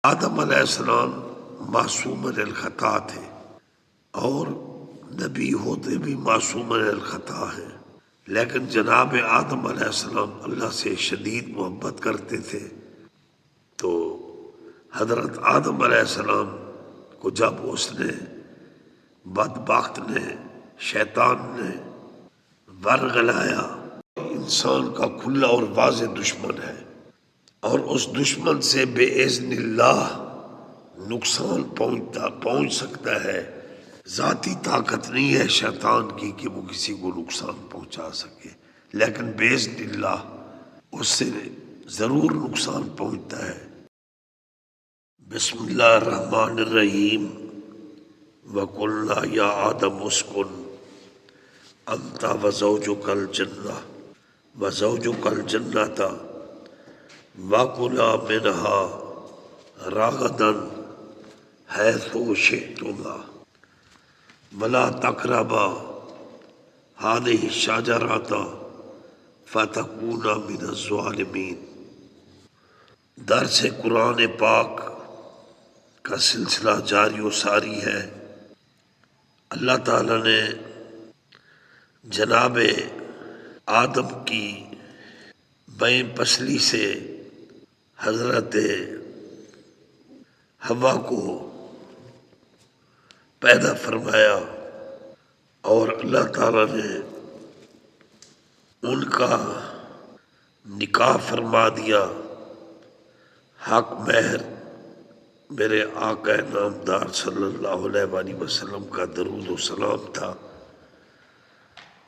آدم علیہ السلام معصوم الخطا تھے اور نبی ہوتے بھی معصوم الخطا ہیں، لیکن جناب آدم علیہ السلام اللہ سے شدید محبت کرتے تھے۔ تو حضرت آدم علیہ السلام کو جب اس نے بدبخت نے شیطان نے ورغلایا، انسان کا کھلا اور واضح دشمن ہے، اور اس دشمن سے بے اذن اللہ نقصان پہنچ سکتا ہے۔ ذاتی طاقت نہیں ہے شیطان کی کہ وہ کسی کو نقصان پہنچا سکے، لیکن بے اذن اللہ اس سے ضرور نقصان پہنچتا ہے۔ بسم اللہ الرحمن الرحیم۔ وَقُلْنَا يَا آدَمُ اسْكُنْ أَنْتَ وَزَوْجُكَ الْجَنَّةَ وَكُلَا مِنْهَا رَغَدًا حَيْثُ شِئْتُمَا وَلَا تَقْرَبَا هَٰذِهِ الشَّجَرَةَ فَتَكُونَا مِنَ الظَّالِمِينَ۔ درس قرآن پاک کا سلسلہ جاری و ساری ہے۔ اللہ تعالیٰ نے جناب آدم کی بائیں پسلی سے حضرت حوا کو پیدا فرمایا، اور اللہ تعالیٰ نے ان کا نکاح فرما دیا۔ حق مہر میرے آقا نامدار صلی اللہ علیہ وآلہ وسلم کا درود و سلام تھا،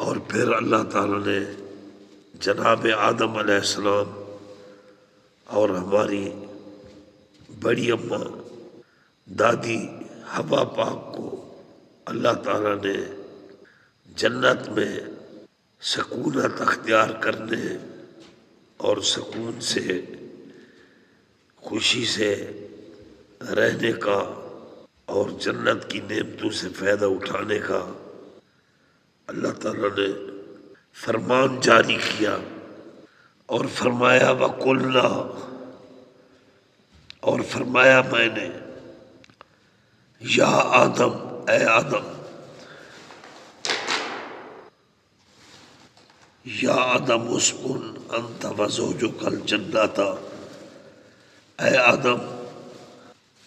اور پھر اللہ تعالیٰ نے جناب آدم علیہ السلام اور ہماری بڑی اماں دادی حوا پاک کو اللہ تعالیٰ نے جنت میں سکونت اختیار کرنے اور سکون سے خوشی سے رہنے کا اور جنت کی نعمتوں سے فائدہ اٹھانے کا اللہ تعالیٰ نے فرمان جاری کیا، اور فرمایا وَقُلْنَا، اور فرمایا میں نے یا آدم، اے آدم، یا آدم اسکن انت وزوجک الجنۃ، اے آدم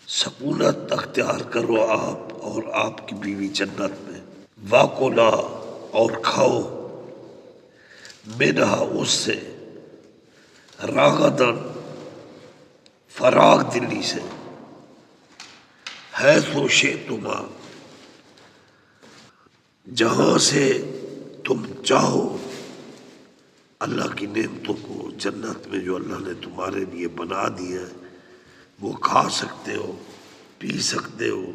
سکونت اختیار کرو آپ اور آپ کی بیوی جنت میں، وَكُلَا، اور کھاؤ، منہا اس سے، راغدن فراغ دلی سے، حیث شئتما، جہاں سے تم چاہو۔ اللہ کی نعمتوں کو جنت میں جو اللہ نے تمہارے لیے بنا دی ہے وہ کھا سکتے ہو، پی سکتے ہو،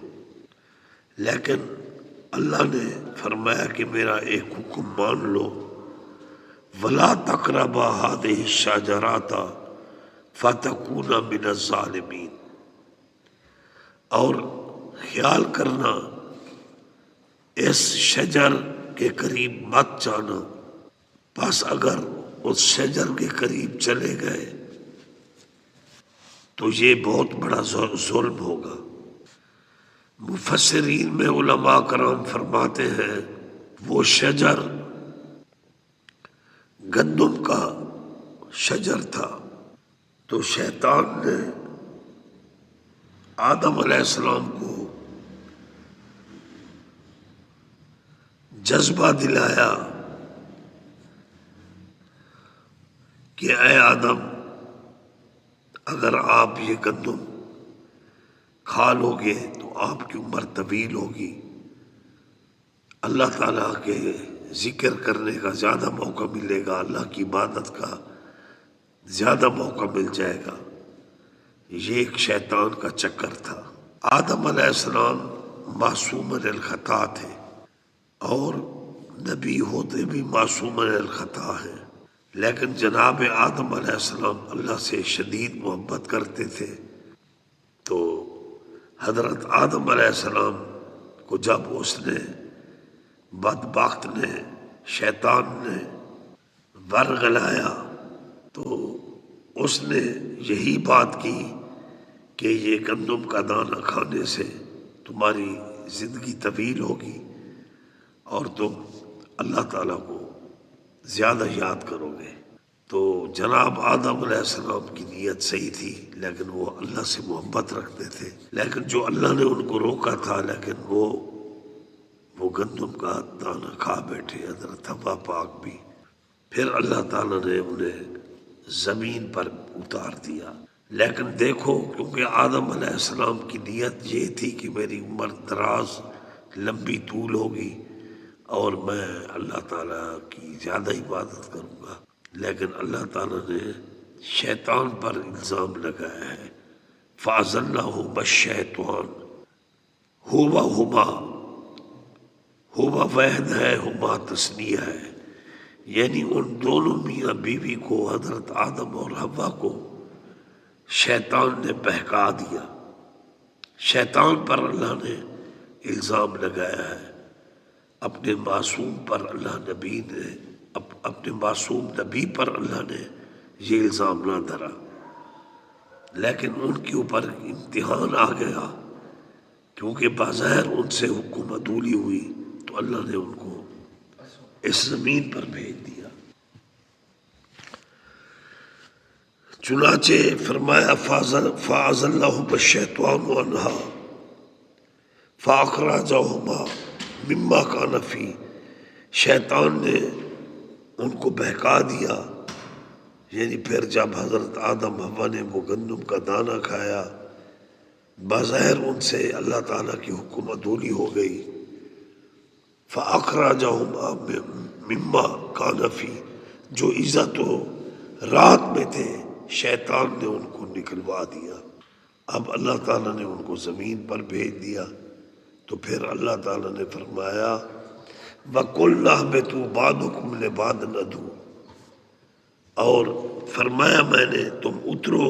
لیکن اللہ نے فرمایا کہ میرا ایک حکم مان لو، وَلَا تَقْرَبَا هَٰذِهِ الشَّجَرَةَ فَتَكُونَا مِنَ الظَّالِمِينَ، اور خیال کرنا اس شجر کے قریب مت جانا، بس اگر اس شجر کے قریب چلے گئے تو یہ بہت بڑا ظلم ہوگا۔ مفسرین میں علماء کرام فرماتے ہیں وہ شجر گندم کا شجر تھا، تو شیطان نے آدم علیہ السلام کو جذبہ دلایا کہ اے آدم، اگر آپ یہ گندم کھا لو گے تو آپ کی عمر طویل ہوگی، اللہ تعالیٰ کے ذکر کرنے کا زیادہ موقع ملے گا، اللہ کی عبادت کا زیادہ موقع مل جائے گا۔ یہ ایک شیطان کا چکر تھا۔ آدم علیہ السلام معصوم الخطا تھے اور نبی ہوتے بھی معصوم الخطا ہیں، لیکن جناب آدم علیہ السلام اللہ سے شدید محبت کرتے تھے۔ تو حضرت آدم علیہ السلام کو جب اس نے بدبخت نے شیطان نے ورغلایا تو اس نے یہی بات کی کہ یہ گندم کا دانہ کھانے سے تمہاری زندگی طویل ہوگی اور تم اللہ تعالیٰ کو زیادہ یاد کرو گے۔ تو جناب آدم علیہ السلام کی نیت صحیح تھی، لیکن وہ اللہ سے محبت رکھتے تھے، لیکن جو اللہ نے ان کو روکا تھا، لیکن وہ گندم کا دانہ کھا بیٹھے، حضرت حوا پاک بھی۔ پھر اللہ تعالیٰ نے انہیں زمین پر اتار دیا۔ لیکن دیکھو، کیونکہ آدم علیہ السلام کی نیت یہ تھی کہ میری عمر دراز لمبی طول ہوگی اور میں اللہ تعالیٰ کی زیادہ عبادت کروں گا، لیکن اللہ تعالیٰ نے شیطان پر الزام لگایا ہے۔ فَأَزَلَّهُمَا الشَّيْطَانُ ہوا واحد ہے، ہما تثنیہ ہے، یعنی ان دونوں میاں بیوی کو، حضرت آدم اور حوا کو شیطان نے بہکا دیا۔ شیطان پر اللہ نے الزام لگایا ہے، اپنے معصوم پر اپنے معصوم نبی پر اللہ نے یہ الزام نہ دھرا، لیکن ان کے اوپر امتحان آ گیا، کیونکہ بظاہر ان سے حکم عدولی ہوئی تو اللہ نے ان کو اس زمین پر بھیج دیا۔ چنانچہ فرمایا فَأَزَلَّهُمَا الشَّيْطَانُ عَنْهَا فَأَخْرَجَهُمَا مِمَّا كَانَ فِيهِ، شیطان نے ان کو بہکا دیا، یعنی پھر جب حضرت آدم حوا نے وہ گندم کا دانہ کھایا، بظاہر ان سے اللہ تعالیٰ کی حکم عدولی ہو گئی۔ فَأَخْرَجَهُمَا مِمَّا كَانَ فِيهِ، جو عزت و رات میں تھے، شیطان نے ان کو نکلوا دیا۔ اب اللہ تعالیٰ نے ان کو زمین پر بھیج دیا، تو پھر اللہ تعالیٰ نے فرمایا وَقُلْنَا اهْبِطُوا بَعْضُكُمْ لِبَعْضٍ عَدُوٌّ، اور فرمایا میں نے تم اترو،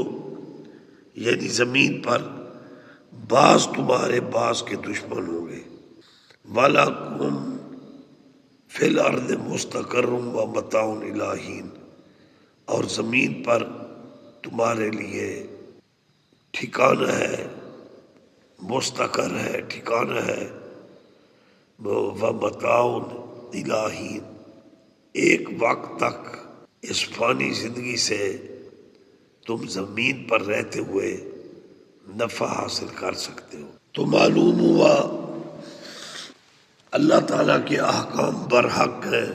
یعنی زمین پر، بعض تمہارے بعض کے دشمن ہوں گے۔ وَلَكُمْ فِي الْأَرْضِ مُسْتَقَرٌّ وَمَتَاعٌ إِلَىٰ حِینٍ، اور زمین پر تمہارے لیے ٹھکانہ ہے، مستقر ہے، ٹھکانہ ہے، وَمَتَاعٌ إِلَىٰ حِین، ایک وقت تک اس فانی زندگی سے تم زمین پر رہتے ہوئے نفع حاصل کر سکتے ہو۔ تو معلوم ہوا اللہ تعالیٰ کے احکام برحق ہیں،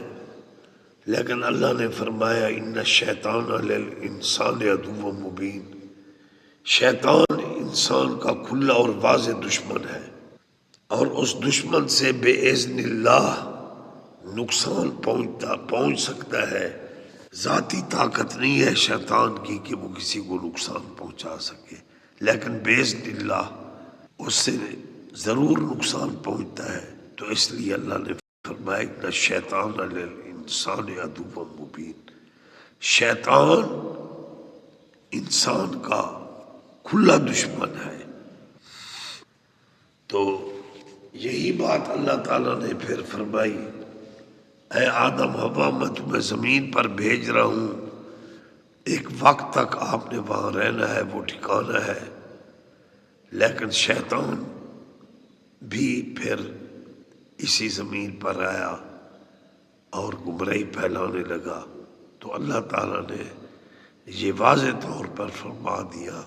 لیکن اللہ نے فرمایا ان الشیطان للانسان عدو مبین، شیطان انسان کا کھلا اور واضح دشمن ہے، اور اس دشمن سے بے اذن اللہ نقصان پہنچ سکتا ہے۔ ذاتی طاقت نہیں ہے شیطان کی کہ وہ کسی کو نقصان پہنچا سکے، لیکن بے اذن اللہ اس سے ضرور نقصان پہنچتا ہے۔ تو اس لیے اللہ نے فرمایا ان الشیطان للانسان عدو مبین، شیطان انسان کا کھلا دشمن ہے۔ تو یہی بات اللہ تعالیٰ نے پھر فرمائی، اے آدم حوا میں تمہیں زمین پر بھیج رہا ہوں، ایک وقت تک آپ نے وہاں رہنا ہے، وہ ٹھکانہ ہے، لیکن شیطان بھی پھر اسی زمین پر آیا اور گمراہی پھیلانے لگا۔ تو اللہ تعالیٰ نے یہ واضح طور پر فرما دیا،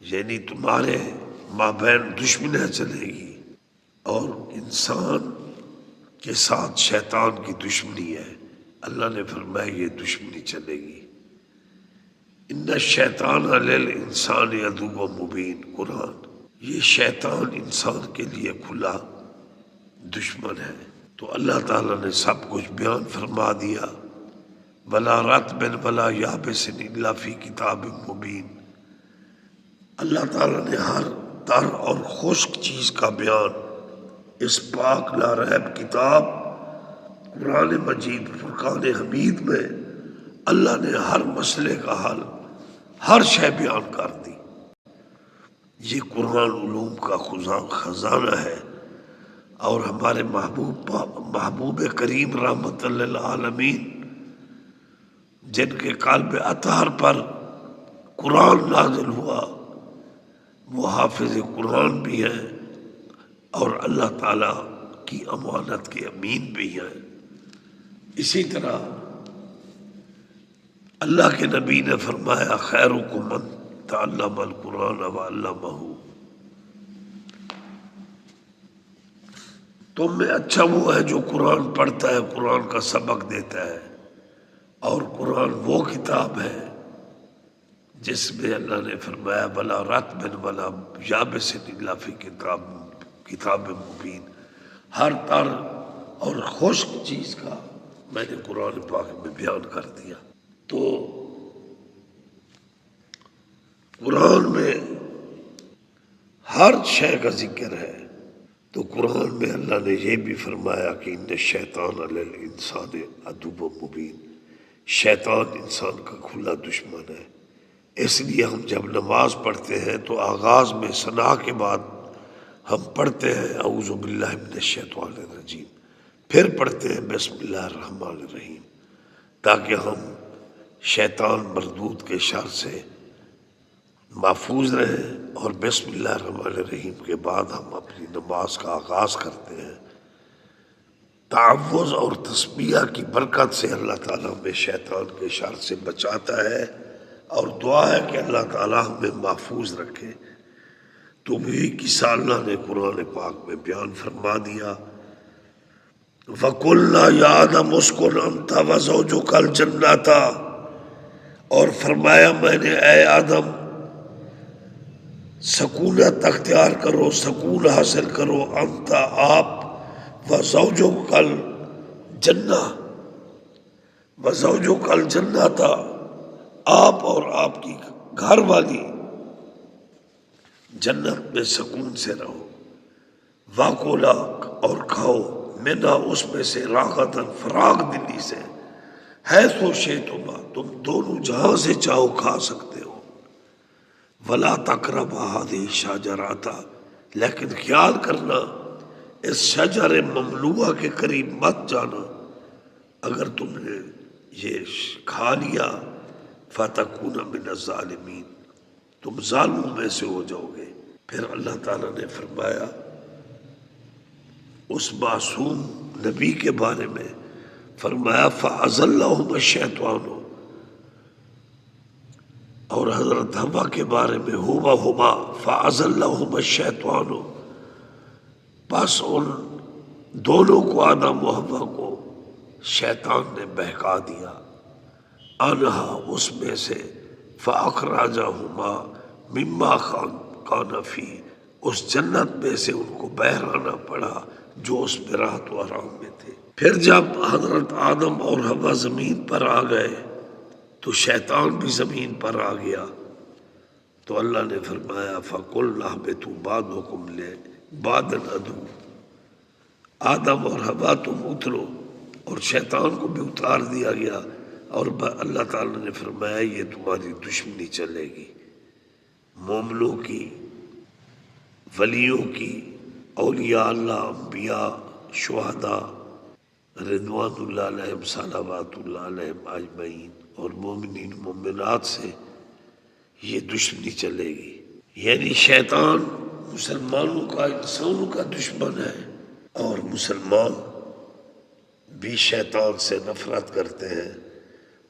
یعنی تمہارے مابین دشمنی چلے گی، اور انسان کے ساتھ شیطان کی دشمنی ہے۔ اللہ نے فرمایا یہ دشمنی چلے گی۔ ان الشیطان للانسان عدو مبین، قرآن، یہ شیطان انسان کے لیے کھلا دشمن ہے۔ تو اللہ تعالیٰ نے سب کچھ بیان فرما دیا، ولا رطب ولا یابس الا فی کتاب مبین، اللہ تعالیٰ نے ہر تر اور خشک چیز کا بیان اس پاک لا ریب کتاب قرآن مجید فرقان حمید میں اللہ نے ہر مسئلے کا حل، ہر شے بیان کر دی۔ یہ قرآن علوم کا خزانہ ہے، اور ہمارے محبوب کریم رحمت للعالمین جن کے قلب اطہر پر قرآن نازل ہوا، وہ حافظ قرآن بھی ہیں اور اللہ تعالیٰ کی امانت کے امین بھی ہیں۔ اسی طرح اللہ کے نبی نے فرمایا خیرکم من تعلم القرآن وعلمہ، تم میں اچھا وہ ہے جو قرآن پڑھتا ہے، قرآن کا سبق دیتا ہے، اور قرآن وہ کتاب ہے جس میں اللہ نے فرمایا ولا رطب ولا یابس الا فی کتاب مبین، ہر تر اور خشک چیز کا میں نے قرآن پاک میں بیان کر دیا۔ تو قرآن میں ہر شے کا ذکر ہے۔ تو قرآن میں اللہ نے یہ بھی فرمایا کہ ان الشیطان للانسان عدو مبین، شیطان انسان کا کھلا دشمن ہے۔ اس لیے ہم جب نماز پڑھتے ہیں تو آغاز میں ثنا کے بعد ہم پڑھتے ہیں اعوذ باللہ من الشیطان الرجیم، پھر پڑھتے ہیں بسم اللہ الرحمن الرحیم، تاکہ ہم شیطان مردود کے شر سے محفوظ رہیں، اور بسم اللہ الرحمن الرحیم کے بعد ہم اپنی نماز کا آغاز کرتے ہیں۔ تعوذ اور تسبیح کی برکت سے اللہ تعالیٰ ہمیں شیطان کے شر سے بچاتا ہے، اور دعا ہے کہ اللہ تعالیٰ ہمیں محفوظ رکھے۔ تو وہی قصہ اللہ نے قرآن پاک میں بیان فرما دیا، وَقُلْنَا يَا آدَمُ اسْكُنْ أَنْتَ وَزَوْجُكَ الْجَنَّةَ، اور فرمایا میں نے اے آدم سکونت اختیار کرو، سکون حاصل کرو، انت آپ، وزوجک الجنہ، وزوجک الجنہ تھا، آپ اور آپ کی گھر والی جنت میں سکون سے رہو، واکولا اور کھاؤ، منہا اس میں سے راغتاً فراغ دلی سے، حیث شئتما تم دونوں جہاں سے چاہو کھا سکتے ہو، ولا تقربا هذه الشجرة، لیکن خیال کرنا اس شجر ممنوعہ کے قریب مت جانا، اگر تم نے یہ کھا لیا فتکون من الظالمین، تم ظالموں میں سے ہو جاؤ گے۔ پھر اللہ تعالیٰ نے فرمایا اس معصوم نبی کے بارے میں، فرمایا فَأَزَلَّهُمَ الشَّيْطَانُ، اور حضرت حوا کے بارے میں ہما فَأَزَلَّهُمَ الشَّيْطَانُ، بس ان دونوں کو آدم و حوا کو شیطان نے بہکا دیا، انہا اس میں سے، فَأَخْرَجَهُمَا مِمَّا كَانَ فِيهِ، اس جنت میں سے ان کو بہرانا پڑا جو اس میں راحت و آرام میں تھے۔ پھر جب حضرت آدم اور حوا زمین پر آ گئے تو شیطان بھی زمین پر آ گیا، تو اللہ نے فرمایا فَقُلْنَا اهْبِطُوا بَعْضُكُمْ لِبَعْضٍ عَدُوٌّ، آدم اور حوا تم اترو، اور شیطان کو بھی اتار دیا گیا، اور اللہ تعالیٰ نے فرمایا یہ تمہاری دشمنی چلے گی، مومنوں کی، ولیوں کی، اولیاء اللہ، انبیاء، شہداء رضوان اللہ علیہم صلوات اللہ علیہم اجمعین، اور مومنین مومنات سے یہ دشمنی چلے گی۔ یعنی شیطان مسلمانوں کا، انسانوں کا دشمن ہے، اور مسلمان بھی شیطان سے نفرت کرتے ہیں،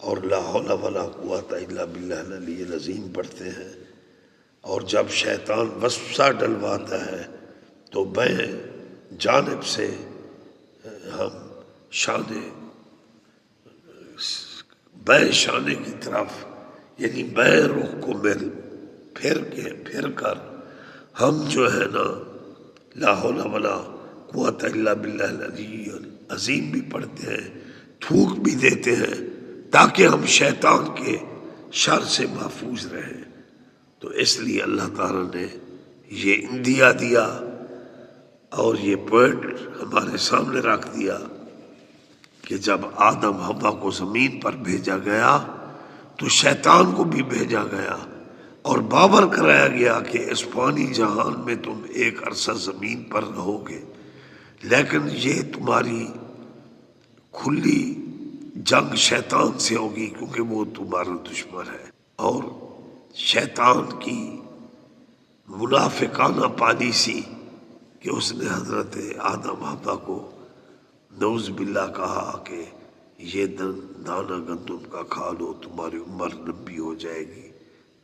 اور لا حول ولا قوت الا باللہ العلی العظیم پڑھتے ہیں، اور جب شیطان وسوسہ ڈلواتا ہے تو بائیں جانب سے ہم بائیں شانے کی طرف، یعنی بائیں رخ کو پھر کر ہم جو ہے نا لا حول ولا قوت الا باللہ العلی العظیم بھی پڑھتے ہیں، تھوک بھی دیتے ہیں، تاکہ ہم شیطان کے شر سے محفوظ رہیں۔ تو اس لیے اللہ تعالیٰ نے یہ اندیا دیا اور یہ پوائنٹ ہمارے سامنے رکھ دیا کہ جب آدم حوا کو زمین پر بھیجا گیا تو شیطان کو بھی بھیجا گیا، اور باور کرایا گیا کہ اس فانی جہان میں تم ایک عرصہ زمین پر رہو گے، لیکن یہ تمہاری کھلی جنگ شیطان سے ہوگی، کیونکہ وہ تمہارا دشمن ہے، اور شیطان کی منافقانہ پالیسی کہ اس نے حضرت آدم حوا کو نعوذ باللہ کہا کہ یہ دانہ گندم کا کھا لو تمہاری عمر لمبی ہو جائے گی،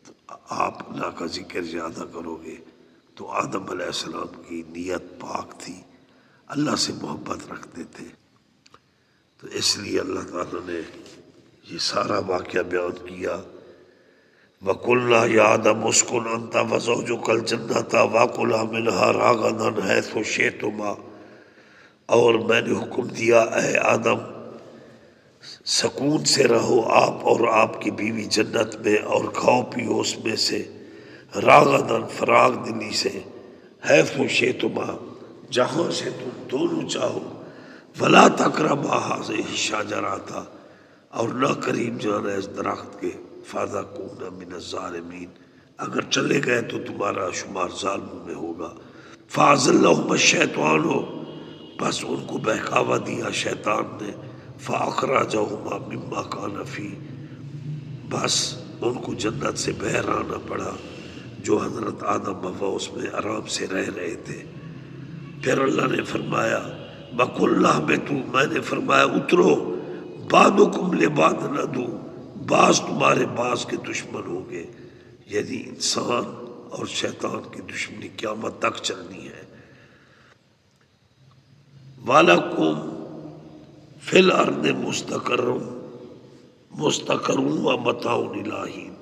تو آپ اللہ کا ذکر زیادہ کرو گے۔ تو آدم علیہ السلام کی نیت پاک تھی، اللہ سے محبت رکھتے تھے، تو اس لیے اللہ تعالیٰ نے یہ سارا واقعہ بیان کیا۔ وَقُلْنَا يَا آدَمُ اسْكُنْ أَنْتَ وَزَوْجُكَ الْجَنَّةَ وَكُلَا مِنْهَا رَغَدًا حَيْثُ شِئْتُمَا، اور میں نے حکم دیا اے آدم سکون سے رہو آپ اور آپ کی بیوی جنت میں، اور کھاؤ پیو اس میں سے، راغدن فراغ دلی سے، حیث شئتما جہاں سے تم دونوں چاہو، ولا تقربا هذه الشجرة، اور نہ قریب جانا اس درخت کے، فتکونا من الظالمین، اگر چلے گئے تو تمہارا شمار ظالموں میں ہوگا۔ فأزلہما الشیطان، بس ان کو بہکاوا دیا شیطان نے، فأخرجہما مما کان فیہ، بس ان کو جنت سے باہر آنا پڑا جو حضرت آدم حوا اس میں آرام سے رہ رہے تھے۔ پھر اللہ نے فرمایا وَقُلْنَا اهْبِطُوا، میں نے فرمایا اترو، بَعْضُكُمْ لِبَعْضٍ عَدُوٌّ، بعض تمہارے بعض کے دشمن ہوں گے، یعنی انسان اور شیطان کی دشمنی قیامت تک چلنی ہے۔ وَلَكُمْ فِي الْأَرْضِ مُسْتَقَرٌّ وَمَتَاعٌ إِلَىٰ حِینٍ،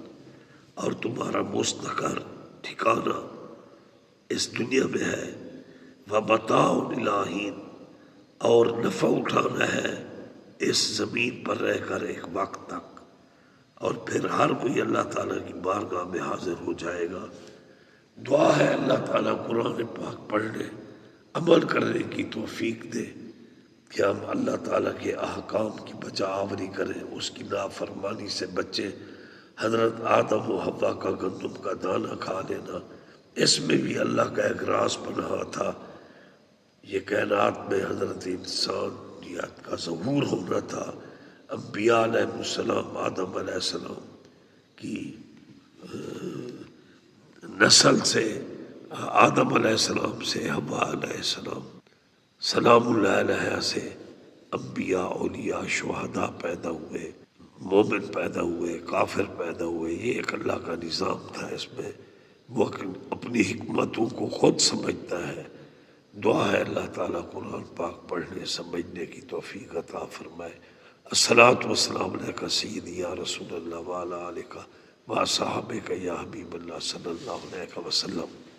اور تمہارا مستقر ٹھکانہ اس دنیا میں ہے، وَمَتَاعٌ إِلَىٰ حِینٍ، اور نفع اٹھانا ہے اس زمین پر رہ کر ایک وقت تک، اور پھر ہر کوئی اللہ تعالیٰ کی بارگاہ میں حاضر ہو جائے گا۔ دعا ہے اللہ تعالیٰ قرآن پاک پڑھنے عمل کرنے کی توفیق دے کہ ہم اللہ تعالیٰ کے احکام کی بجا آوری کریں، اس کی نافرمانی سے بچیں۔ حضرت آدم و حوا کا گندم کا دانہ کھا لینا، اس میں بھی اللہ کا ایک راز پنہاں تھا۔ یہ کائنات میں حضرت انسانیت کا ظہور ہونا تھا، انبیاء علیہ السلام، آدم علیہ السلام کی نسل سے، آدم علیہ السلام سے حوا علیہ السلام سلام اللہ علیہ سے انبیاء، اولیاء، شہداء پیدا ہوئے، مومن پیدا ہوئے، کافر پیدا ہوئے۔ یہ ایک اللہ کا نظام تھا، اس میں وہ اپنی حکمتوں کو خود سمجھتا ہے۔ دعا ہے اللہ تعالیٰ قرآن پاک پڑھنے سمجھنے کی توفیق عطا فرمائے۔ الصلاۃ والسلام علیکہ سیدی یا رسول اللہ وعلی آلکہ وصحبہ یا حبیب اللہ صلی اللہ علیہ وسلم۔